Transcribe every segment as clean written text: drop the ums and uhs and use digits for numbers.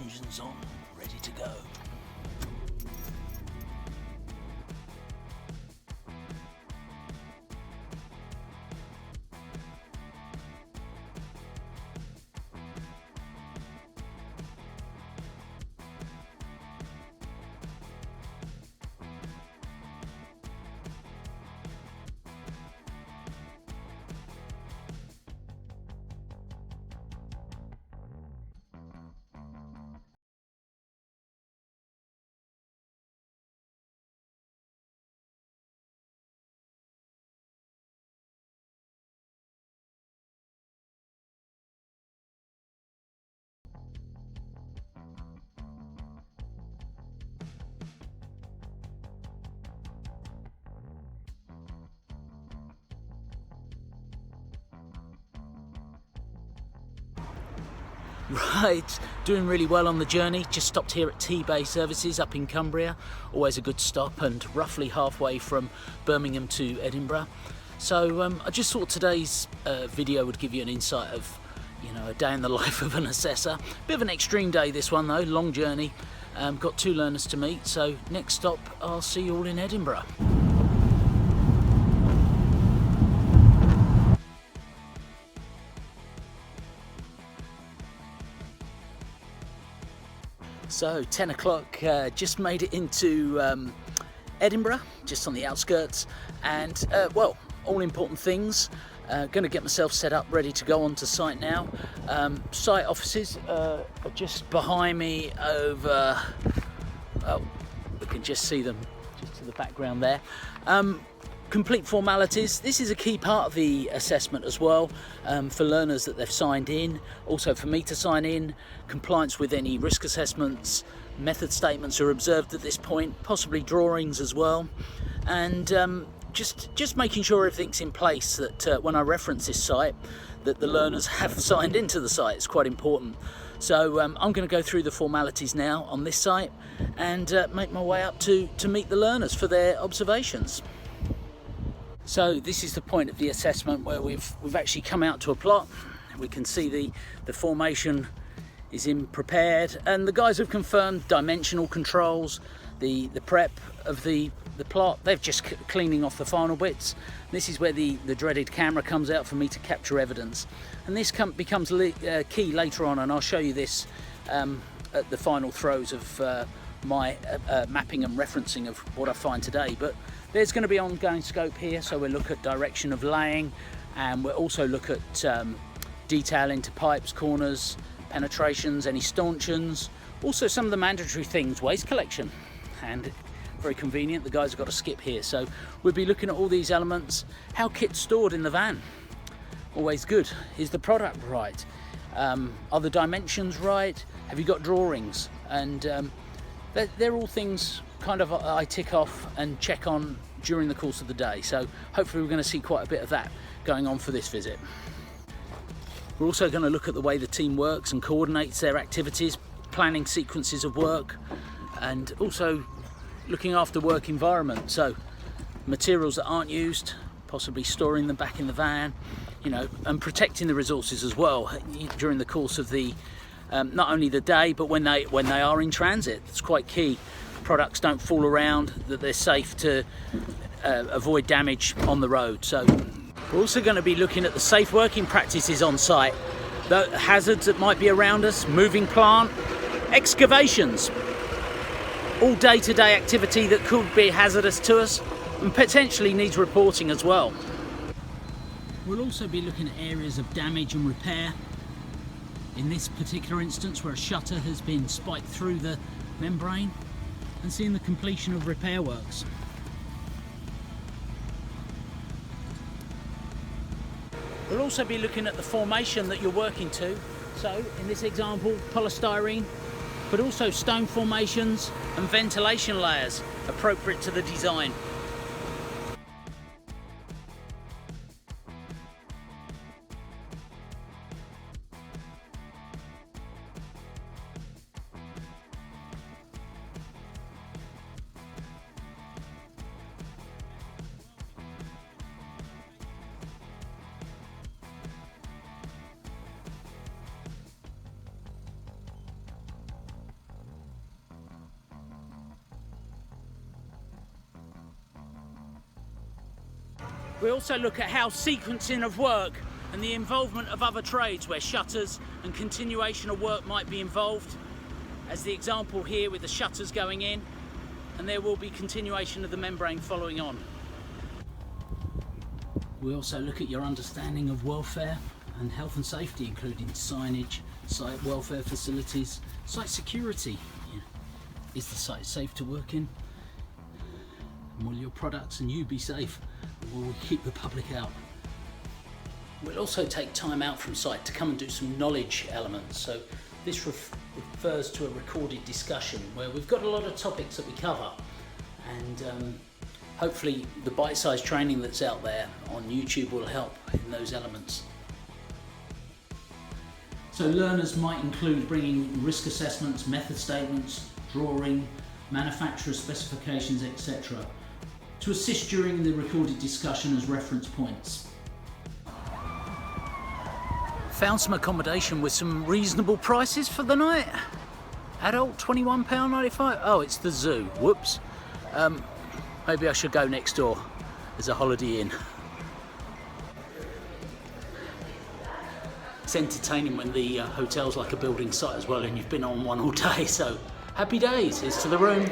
Engines on, ready to go. Right, doing really well on the journey. Just stopped here at T-Bay Services up in Cumbria. Always a good stop, and roughly halfway from Birmingham to Edinburgh. So I just thought today's video would give you an insight of, a day in the life of an assessor. Bit of an extreme day this one though, long journey. Got 2 learners to meet, so next stop I'll see you all in Edinburgh. So 10 o'clock, just made it into Edinburgh, just on the outskirts, and well, all important things. Going to get myself set up, ready to go onto site now. Site offices are just behind me over, well, we can just see them just to the background there. Complete formalities. This is a key part of the assessment as well, for learners that they've signed in, also for me to sign in. Compliance with any risk assessments, method statements are observed at this point, possibly drawings as well, and just making sure everything's in place, that when I reference this site, that the learners have signed into the site. It's quite important. So I'm going to go through the formalities now on this site and make my way up to meet the learners for their observations. So this is the point of the assessment where we've actually come out to a plot. We can see the formation is in prepared, and the guys have confirmed dimensional controls, the prep of the plot. They're just cleaning off the final bits. This is where the dreaded camera comes out for me to capture evidence, and this becomes key later on, and I'll show you this at the final throes of my mapping and referencing of what I find today. But there's going to be ongoing scope here, so we'll look at direction of laying, and we'll also look at detail into pipes, corners, penetrations, any stanchions, also some of the mandatory things, waste collection, and very convenient, the guys have got a skip here. So we'll be looking at all these elements. How kit's stored in the van, always good. Is the product right? Are the dimensions right? Have you got drawings? And they're all things kind of I tick off and check on during the course of the day. So hopefully we're going to see quite a bit of that going on for this visit. We're also going to look at the way the team works and coordinates their activities, planning sequences of work, and also looking after work environment. So materials that aren't used, possibly storing them back in the van, and protecting the resources as well during the course of the not only the day, but when they are in transit. It's quite key. Products don't fall around, that they're safe to avoid damage on the road. So we're also going to be looking at the safe working practices on site, the hazards that might be around us, moving plant, excavations, all day-to-day activity that could be hazardous to us and potentially needs reporting as well. We'll also be looking at areas of damage and repair. In this particular instance, where a shutter has been spiked through the membrane, and seeing the completion of repair works. We'll also be looking at the formation that you're working to. So in this example, polystyrene, but also stone formations and ventilation layers appropriate to the design. We also look at how sequencing of work and the involvement of other trades where shutters and continuation of work might be involved, as the example here with the shutters going in, and there will be continuation of the membrane following on. We also look at your understanding of welfare and health and safety, including signage, site welfare facilities, site security. Is the site safe to work in? And will your products and you be safe? Or will we keep the public out? We'll also take time out from site to come and do some knowledge elements. So this refers to a recorded discussion where we've got a lot of topics that we cover, and hopefully the bite-sized training that's out there on YouTube will help in those elements. So learners might include bringing risk assessments, method statements, drawing, manufacturer specifications, etc. to assist during the recorded discussion as reference points. Found some accommodation with some reasonable prices for the night. Adult £21.95. Oh, it's the zoo. Whoops. Maybe I should go next door. There's a Holiday Inn. It's entertaining when the hotel's like a building site as well and you've been on one all day, so happy days. Here's to the room.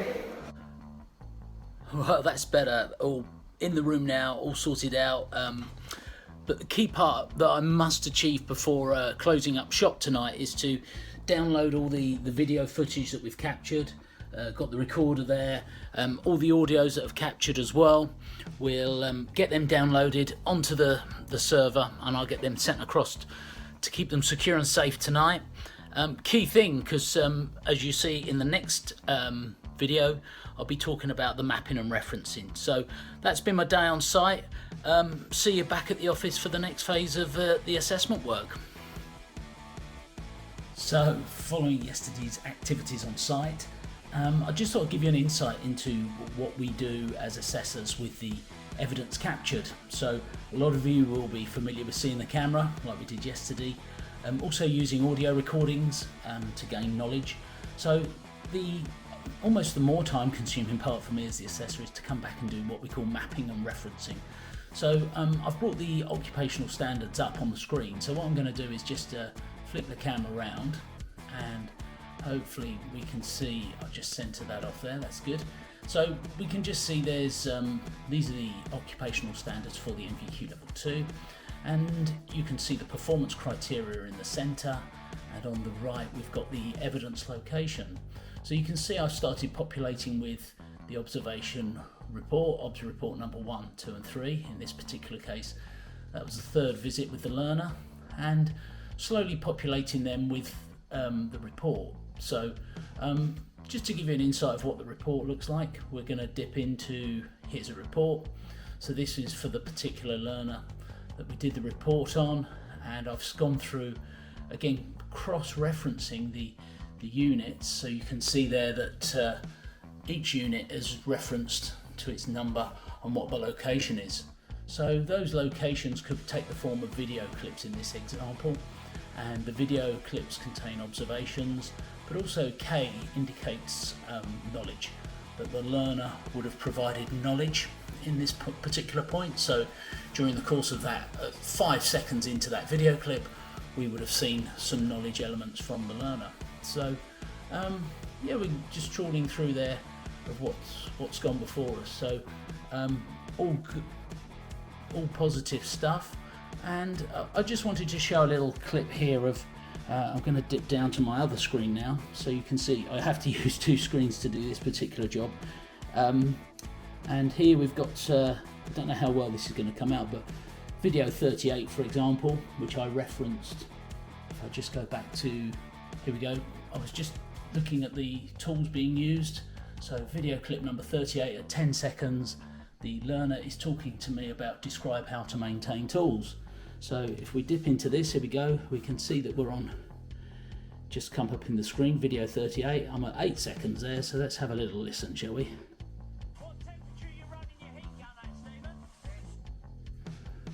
Well, that's better. All in the room now, all sorted out. But the key part that I must achieve before closing up shop tonight is to download all the video footage that we've captured. Got the recorder there, all the audios that I've captured as well. We'll get them downloaded onto the server, and I'll get them sent across to keep them secure and safe tonight. Key thing, because as you see in the next video, I'll be talking about the mapping and referencing. So that's been my day on site. See you back at the office for the next phase of the assessment work. So following yesterday's activities on site, I just thought I'd give you an insight into what we do as assessors with the evidence captured. So a lot of you will be familiar with seeing the camera like we did yesterday, also using audio recordings to gain knowledge. So almost the more time consuming part for me as the assessor is to come back and do what we call mapping and referencing. So I've brought the occupational standards up on the screen. So what I'm going to do is just flip the camera around, and hopefully we can see, I'll just centre that off there, that's good. So we can just see there's these are the occupational standards for the NVQ level 2, and you can see the performance criteria in the centre, and on the right we've got the evidence location. So you can see I've started populating with the observation report, OBS report number 1, 2 and 3. In this particular case that was the third visit with the learner, and slowly populating them with the report. So just to give you an insight of what the report looks like, we're going to dip into, here's a report. So this is for the particular learner that we did the report on, and I've gone through again cross-referencing the units, so you can see there that each unit is referenced to its number and what the location is. So those locations could take the form of video clips in this example, and the video clips contain observations, but also K indicates knowledge, that the learner would have provided knowledge in this particular point. So during the course of that 5 seconds into that video clip, we would have seen some knowledge elements from the learner. So yeah, we're just trawling through there of what's gone before us. So all positive stuff, and I just wanted to show a little clip here of I'm going to dip down to my other screen now, so you can see I have to use 2 screens to do this particular job. And here we've got I don't know how well this is going to come out, but video 38 for example, which I referenced. If I just go back to, here we go, I was just looking at the tools being used. So video clip number 38 at 10 seconds, the learner is talking to me about describe how to maintain tools. So if we dip into this, here we go, we can see that we're on, just come up in the screen, video 38, I'm at 8 seconds there, so let's have a little listen, shall we?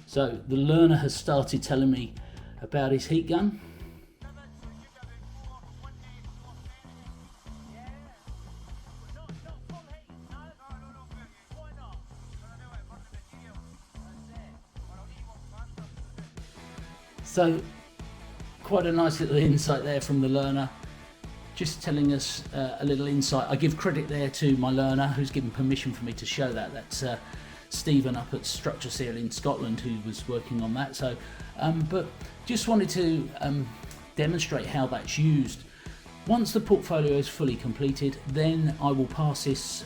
So the learner has started telling me about his heat gun. So quite a nice little insight there from the learner, just telling us a little insight. I give credit there to my learner who's given permission for me to show that. That's Stephen up at Structure Seal in Scotland, who was working on that. So, but just wanted to demonstrate how that's used. Once the portfolio is fully completed, then I will pass this,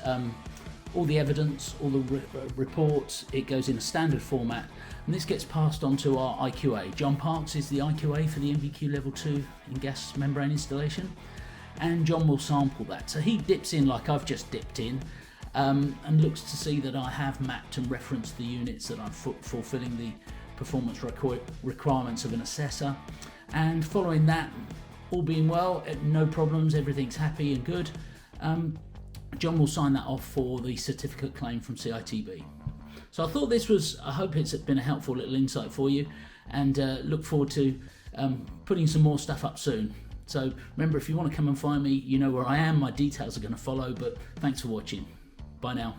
all the evidence, all the reports, it goes in a standard format, and this gets passed on to our IQA. John Parks is the IQA for the NVQ level 2 in gas membrane installation, and John will sample that. So he dips in like I've just dipped in, and looks to see that I have mapped and referenced the units, that I'm fulfilling the performance requirements of an assessor, and following that, all being well, no problems, everything's happy and good, John will sign that off for the certificate claim from CITB. So I thought this was, I hope it's been a helpful little insight for you, and look forward to putting some more stuff up soon. So remember, if you want to come and find me, you know where I am, my details are going to follow, but thanks for watching. Bye now.